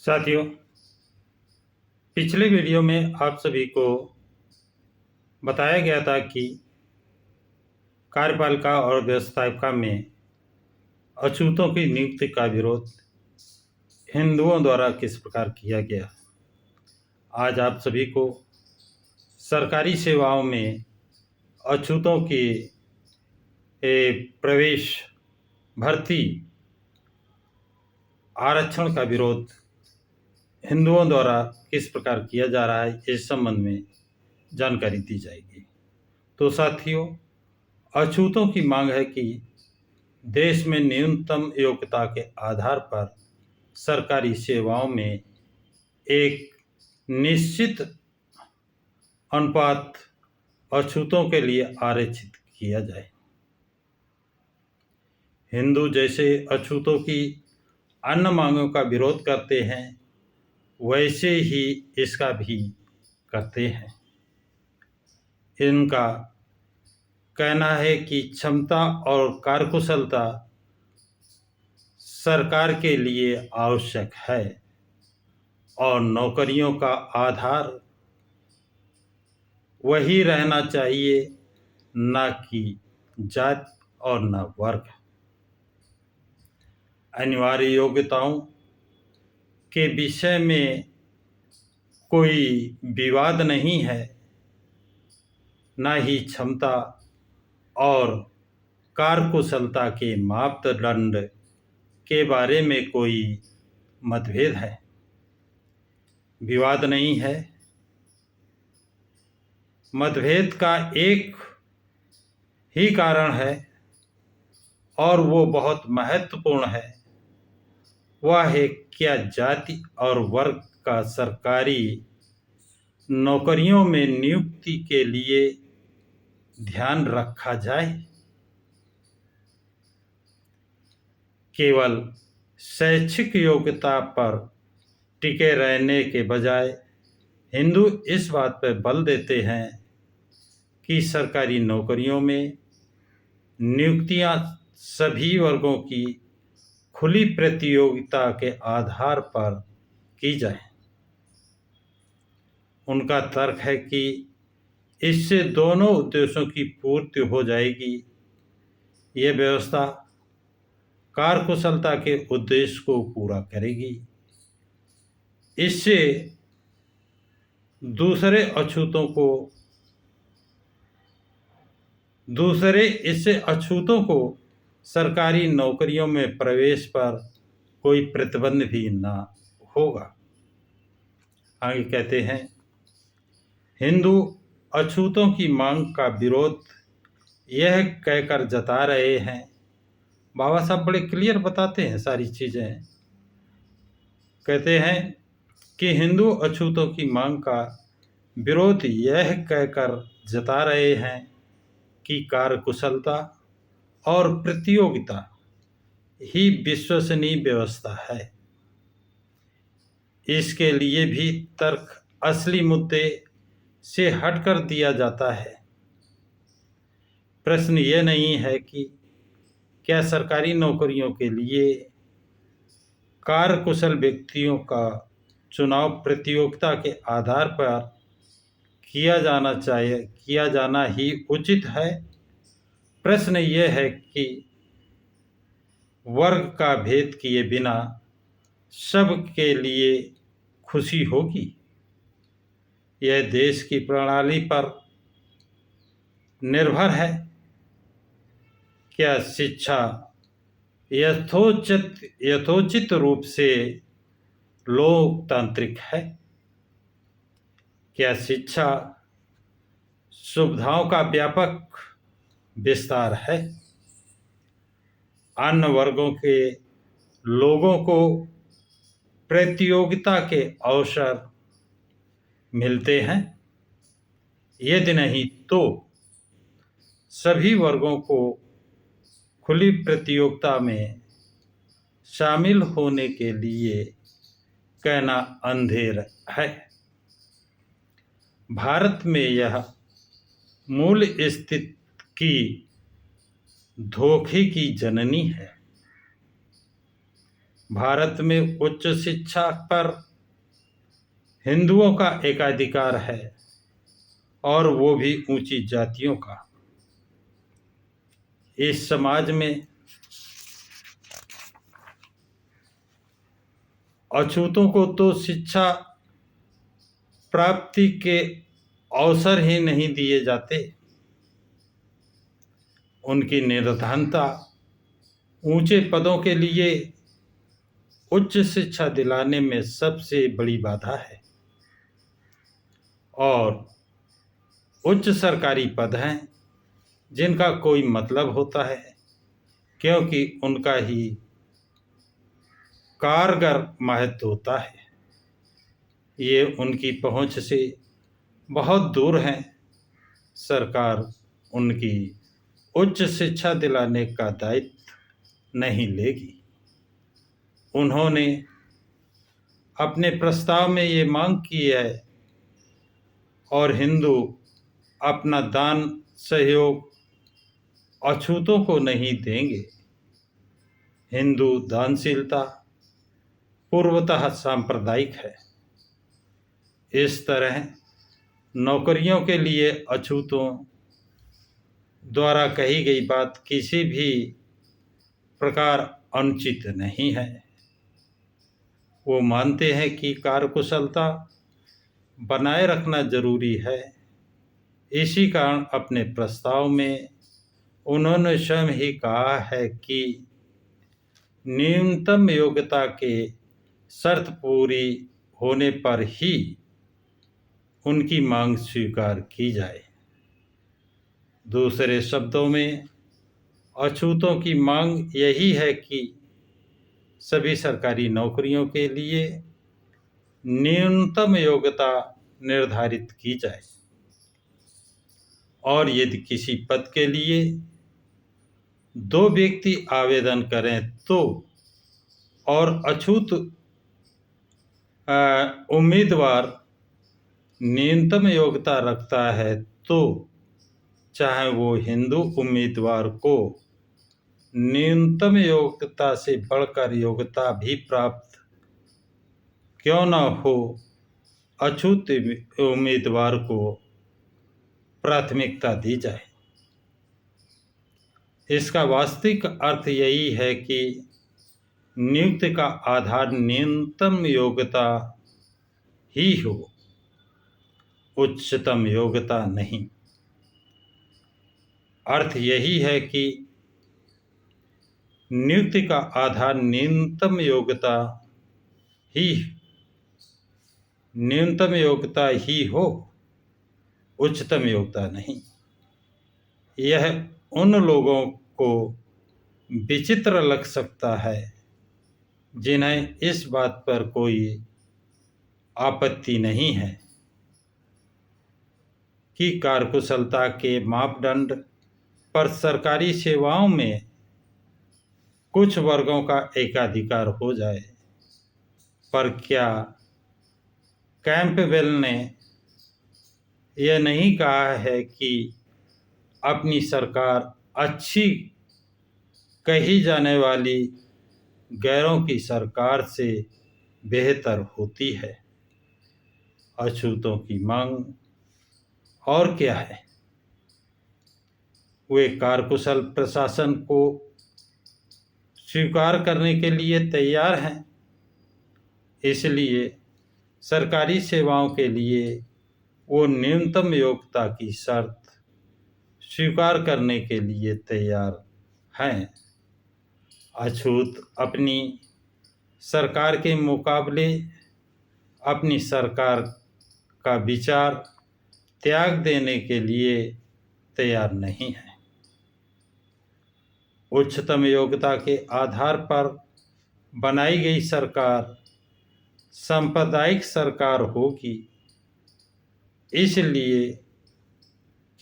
साथियों, पिछले वीडियो में आप सभी को बताया गया था कि कार्यपालिका और व्यवस्थापिका में अछूतों की नियुक्ति का विरोध हिंदुओं द्वारा किस प्रकार किया गया। आज आप सभी को सरकारी सेवाओं में अछूतों की प्रवेश, भर्ती, आरक्षण का विरोध हिंदुओं द्वारा किस प्रकार किया जा रहा है, इस संबंध में जानकारी दी जाएगी। तो साथियों, अछूतों की मांग है कि देश में न्यूनतम योग्यता के आधार पर सरकारी सेवाओं में एक निश्चित अनुपात अछूतों के लिए आरक्षित किया जाए। हिंदू जैसे अछूतों की अन्य मांगों का विरोध करते हैं, वैसे ही इसका भी करते हैं। इनका कहना है कि क्षमता और कार्यकुशलता सरकार के लिए आवश्यक है और नौकरियों का आधार वही रहना चाहिए, न कि जाति और न वर्ग। अनिवार्य योग्यताओं के विषय में कोई विवाद नहीं है, न ही क्षमता और कार्यकुशलता के मापदंड के बारे में कोई मतभेद है, विवाद नहीं है। मतभेद का एक ही कारण है और वो बहुत महत्वपूर्ण है। वह है क्या जाति और वर्ग का सरकारी नौकरियों में नियुक्ति के लिए ध्यान रखा जाए। केवल शैक्षिक योग्यता पर टिके रहने के बजाय हिंदू इस बात पर बल देते हैं कि सरकारी नौकरियों में नियुक्तियां सभी वर्गों की खुली प्रतियोगिता के आधार पर की जाए। उनका तर्क है कि इससे दोनों उद्देश्यों की पूर्ति हो जाएगी। ये व्यवस्था कार्यकुशलता के उद्देश्य को पूरा करेगी। इससे दूसरे अछूतों को सरकारी नौकरियों में प्रवेश पर कोई प्रतिबंध भी ना होगा। आगे कहते हैं, हिंदू अछूतों की मांग का विरोध यह कहकर जता रहे हैं, बाबा साहब बड़े क्लियर बताते हैं सारी चीज़ें। कहते हैं कि हिंदू अछूतों की मांग का विरोध यह कहकर जता रहे हैं कि कार्यकुशलता और प्रतियोगिता ही विश्वसनीय व्यवस्था है। इसके लिए भी तर्क असली मुद्दे से हटकर दिया जाता है। प्रश्न यह नहीं है कि क्या सरकारी नौकरियों के लिए कार्यकुशल व्यक्तियों का चुनाव प्रतियोगिता के आधार पर किया जाना ही उचित है। प्रश्न यह है कि वर्ग का भेद किए बिना सबके लिए खुशी होगी। यह देश की प्रणाली पर निर्भर है। क्या शिक्षा यथोचित रूप से लोकतांत्रिक है? क्या शिक्षा सुविधाओं का व्यापक विस्तार है? अन्य वर्गों के लोगों को प्रतियोगिता के अवसर मिलते हैं? यदि नहीं तो सभी वर्गों को खुली प्रतियोगिता में शामिल होने के लिए कहना अंधेर है। भारत में यह मूल स्थिति की धोखे की जननी है। भारत में उच्च शिक्षा पर हिंदुओं का एकाधिकार है और वो भी ऊंची जातियों का। इस समाज में अछूतों को तो शिक्षा प्राप्ति के अवसर ही नहीं दिए जाते। उनकी निर्धनता ऊंचे पदों के लिए उच्च शिक्षा दिलाने में सबसे बड़ी बाधा है। और उच्च सरकारी पद हैं जिनका कोई मतलब होता है, क्योंकि उनका ही कारगर महत्व होता है। ये उनकी पहुंच से बहुत दूर हैं। सरकार उनकी उच्च शिक्षा दिलाने का दायित्व नहीं लेगी। उन्होंने अपने प्रस्ताव में ये मांग की है और हिंदू अपना दान सहयोग अछूतों को नहीं देंगे। हिंदू दानशीलता पूर्वतः सांप्रदायिक है। इस तरह नौकरियों के लिए अछूतों द्वारा कही गई बात किसी भी प्रकार अनुचित नहीं है। वो मानते हैं कि कार्यकुशलता बनाए रखना जरूरी है। इसी कारण अपने प्रस्ताव में उन्होंने स्वयं ही कहा है कि न्यूनतम योग्यता के शर्त पूरी होने पर ही उनकी मांग स्वीकार की जाए। दूसरे शब्दों में अछूतों की मांग यही है कि सभी सरकारी नौकरियों के लिए न्यूनतम योग्यता निर्धारित की जाए और यदि किसी पद के लिए 2 व्यक्ति आवेदन करें तो और अछूत उम्मीदवार न्यूनतम योग्यता रखता है तो चाहे वो हिंदू उम्मीदवार को न्यूनतम योग्यता से बढ़कर योग्यता भी प्राप्त क्यों न हो, अछूत उम्मीदवार को प्राथमिकता दी जाए। इसका वास्तविक अर्थ यही है कि नियुक्ति का आधार न्यूनतम योग्यता ही हो, उच्चतम योग्यता नहीं। अर्थ यही है कि नियुक्ति का आधार न्यूनतम योग्यता ही हो, उच्चतम योग्यता नहीं। यह उन लोगों को विचित्र लग सकता है जिन्हें इस बात पर कोई आपत्ति नहीं है कि कार्यकुशलता के मापदंड पर सरकारी सेवाओं में कुछ वर्गों का एकाधिकार हो जाए, पर क्या कैंपबेल ने यह नहीं कहा है कि अपनी सरकार अच्छी कही जाने वाली गैरों की सरकार से बेहतर होती है? अछूतों की मांग और क्या है? वे कार्यकुशल प्रशासन को स्वीकार करने के लिए तैयार हैं। इसलिए सरकारी सेवाओं के लिए वो न्यूनतम योग्यता की शर्त स्वीकार करने के लिए तैयार हैं। अछूत अपनी सरकार के मुकाबले अपनी सरकार का विचार त्याग देने के लिए तैयार नहीं है। उच्चतम योग्यता के आधार पर बनाई गई सरकार सांप्रदायिक सरकार होगी, इसलिए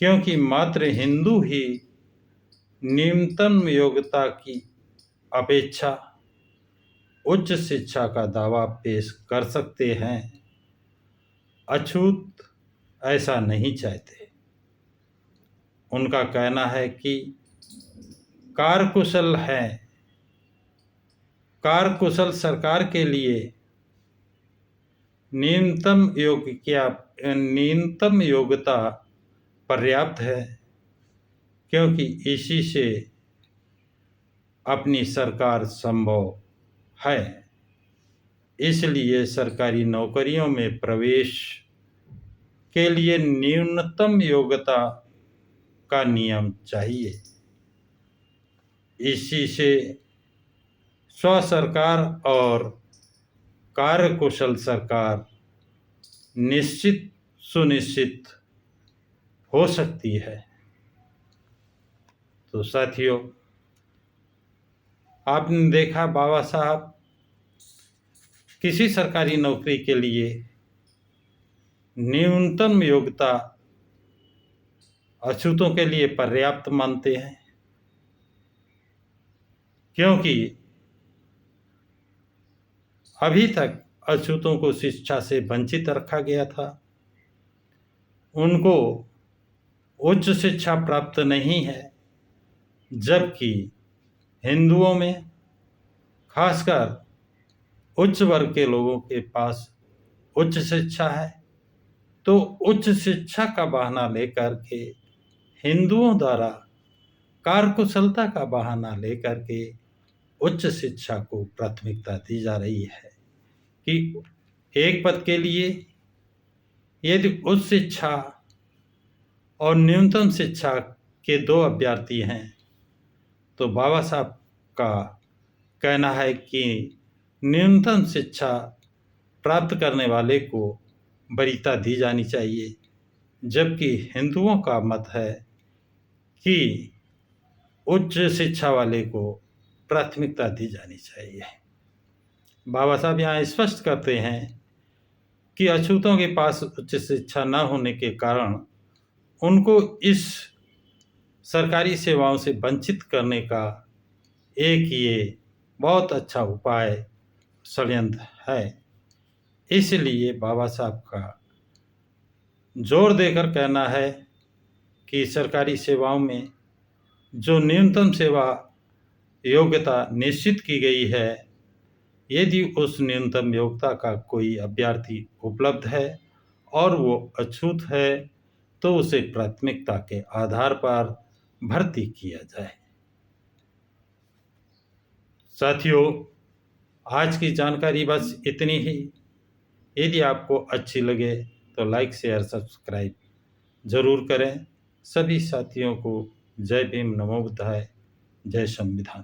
क्योंकि मात्र हिंदू ही न्यूनतम योग्यता की अपेक्षा उच्च शिक्षा का दावा पेश कर सकते हैं। अछूत ऐसा नहीं चाहते। उनका कहना है कि कार्यकुशल हैं, कार्यकुशल सरकार के लिए न्यूनतम योग्यता पर्याप्त है, क्योंकि इसी से अपनी सरकार संभव है। इसलिए सरकारी नौकरियों में प्रवेश के लिए न्यूनतम योग्यता का नियम चाहिए। इसी से स्व सरकार और कार्यकुशल सरकार सुनिश्चित हो सकती है। तो साथियों, आपने देखा बाबा साहब किसी सरकारी नौकरी के लिए न्यूनतम योग्यता अछूतों के लिए पर्याप्त मानते हैं, क्योंकि अभी तक अछूतों को शिक्षा से वंचित रखा गया था। उनको उच्च शिक्षा प्राप्त नहीं है, जबकि हिंदुओं में खासकर उच्च वर्ग के लोगों के पास उच्च शिक्षा है। तो उच्च शिक्षा का बहाना लेकर के हिंदुओं द्वारा कार्यकुशलता का बहाना लेकर के उच्च शिक्षा को प्राथमिकता दी जा रही है कि एक पद के लिए यदि उच्च शिक्षा और न्यूनतम शिक्षा के 2 अभ्यर्थी हैं, तो बाबा साहब का कहना है कि न्यूनतम शिक्षा प्राप्त करने वाले को वरीयता दी जानी चाहिए, जबकि हिंदुओं का मत है कि उच्च शिक्षा वाले को प्राथमिकता दी जानी चाहिए। बाबा साहब यहाँ स्पष्ट करते हैं कि अछूतों के पास उच्च शिक्षा न होने के कारण उनको इस सरकारी सेवाओं से वंचित करने का एक ये बहुत अच्छा उपाय षड्यंत्र है। इसलिए बाबा साहब का जोर देकर कहना है कि सरकारी सेवाओं में जो न्यूनतम सेवा योग्यता निश्चित की गई है, यदि उस न्यूनतम योग्यता का कोई अभ्यर्थी उपलब्ध है और वो अछूत है, तो उसे प्राथमिकता के आधार पर भर्ती किया जाए। साथियों, आज की जानकारी बस इतनी ही। यदि आपको अच्छी लगे तो लाइक, शेयर, सब्सक्राइब जरूर करें। सभी साथियों को जय भीम, नमो बुद्धाय, जय संविधान।